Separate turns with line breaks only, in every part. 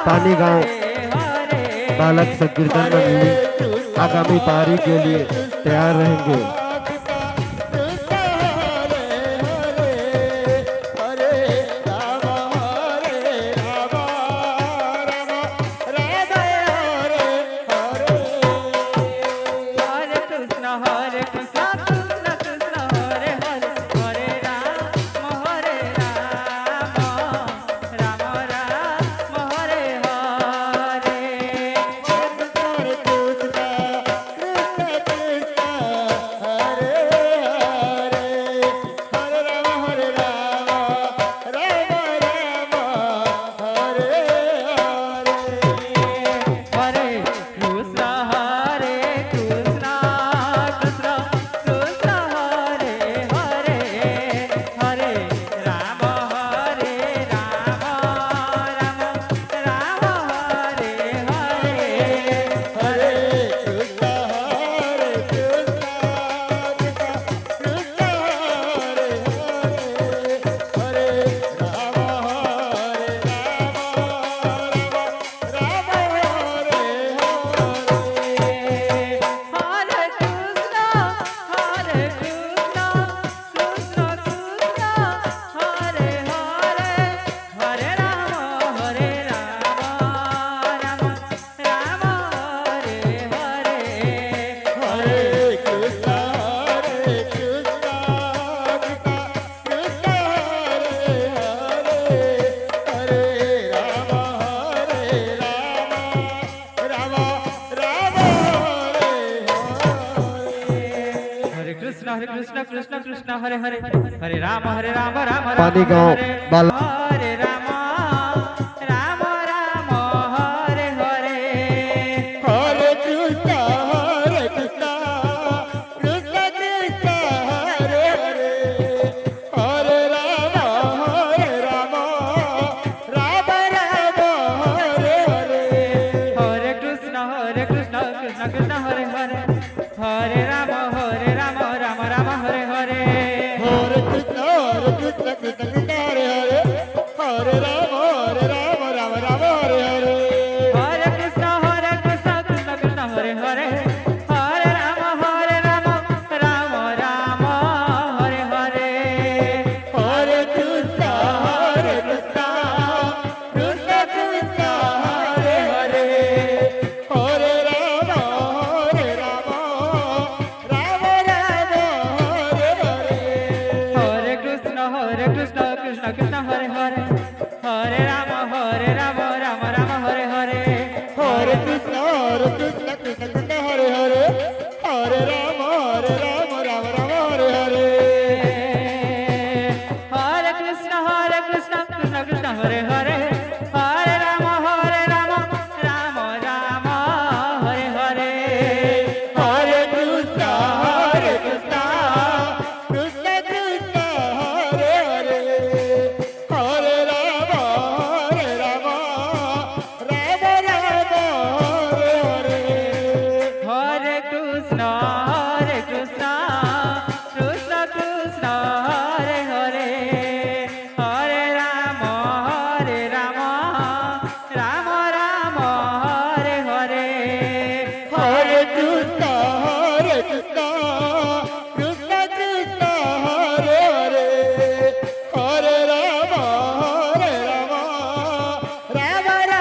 पानी गांव बालक संकीर्तन मंडली आगामी पारी के लिए तैयार रहेंगे।
हरे कृष्ण कृष्ण कृष्ण हरे हरे हरे राम राम राम
पानी गांव बालक
हरे राम राम राम हरे हरे
हरे कृष्ण कृष्ण कृष्ण हरे हरे हरे राम राम राम हरे हरे
हरे कृष्ण कृष्ण कृष्ण हरे हरे हरे राम राम राम हरे हरे
हरे कृष्ण कृष्ण कृष्ण हरे हरे हरे राम राम राम हरे हरे
हरे कृष्ण कृष्ण कृष्ण हरे हरे हरे राम राम राम हरे हरे
हरे कृष्ण कृष्ण कृष्ण हरे हरे हरे राम राम राम हरे हरे
हरे कृष्ण कृष्ण कृष्ण हरे हरे हरे राम राम राम हरे हरे
हरे कृष्ण कृष्ण कृष्ण हरे हरे हरे राम राम हरे हरे
हरे कृष्ण कृष्ण कृष्ण हरे हरे हरे राम राम राम हरे हरे
हरे कृष्ण कृष्ण कृष्ण हरे हरे हरे राम राम हरे हरे
हरे कृष्ण कृष्ण कृष्ण हरे हरे हरे राम राम राम हरे हरे
हरे कृष्ण कृष्ण कृष्ण हरे हरे हरे राम राम हरे हरे
हरे कृष्ण कृष्ण कृष्ण हरे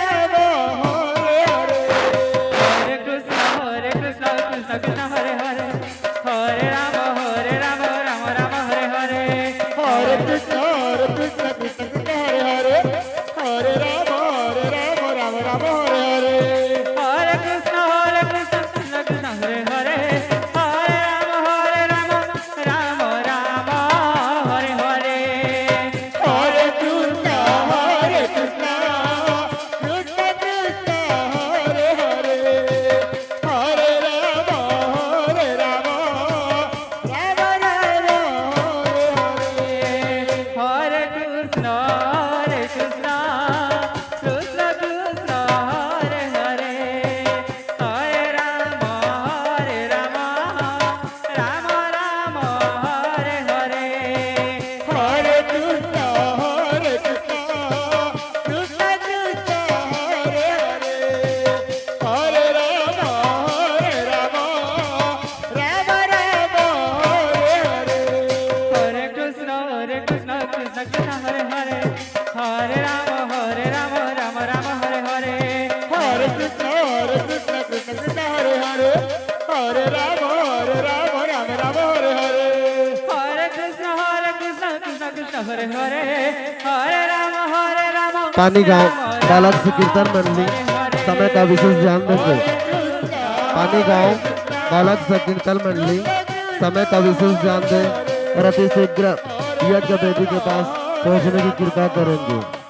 हरे हरे राम राम हरे हरे
हरे कृष्ण कृष्ण कृष्ण हरे हरे हरे राम राम हरे हरे
हरे कृष्ण कृष्ण कृष्ण हरे हरे हरे राम राम हरे हरे
हरे कृष्ण कृष्ण कृष्ण हरे हरे हरे राम राम हरे हरे
हरे कृष्ण हरे हरे हरे राम
पानी गांव बालक संकीर्तन मंडली समय का विशेष ध्यान देंगे। पानी गांव बालक संकीर्तन मंडली समय का विशेष ध्यान दें और अति शीघ्र यज्ञ वेदी के पास पहुंचने की कृपा करेंगे।